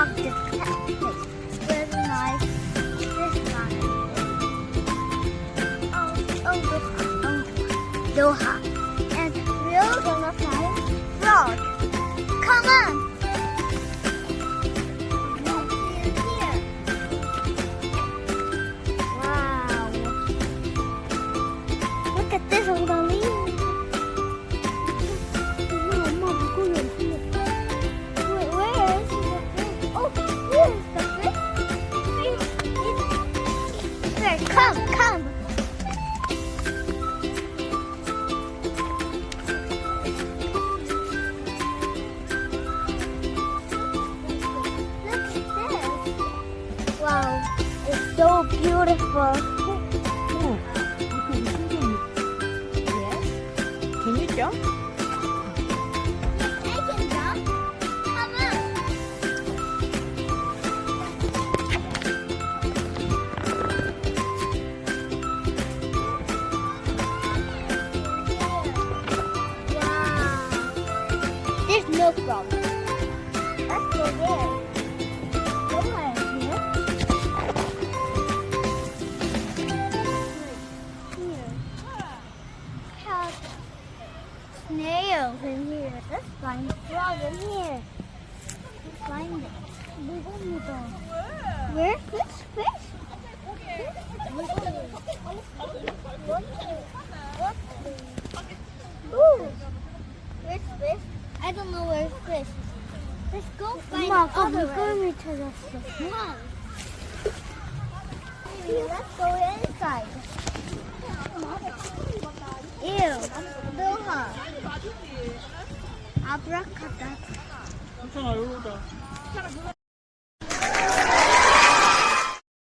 of this place. Very nice. This one. Doha. And we're gonna find frog. Come on. Here. Wow. Look at this on the leaf. 엄마 물고기 없어. Where is the fish? Oh, here is the fish. There, come. Wow, it's so beautiful. 재밌죠? I can jump. Come on. Wow. There's no problem. Let's go there. Snails in here. Let's find frog in here. Let's find it. Where? Fish? Ooh. Where's fish? I don't know where's fish. Let's go find 엄마 아까 other way. 물고기 찾았어. Come on. Let's go inside. Ew. Doha. Abracadabra. 괜찮아, 여기 오자.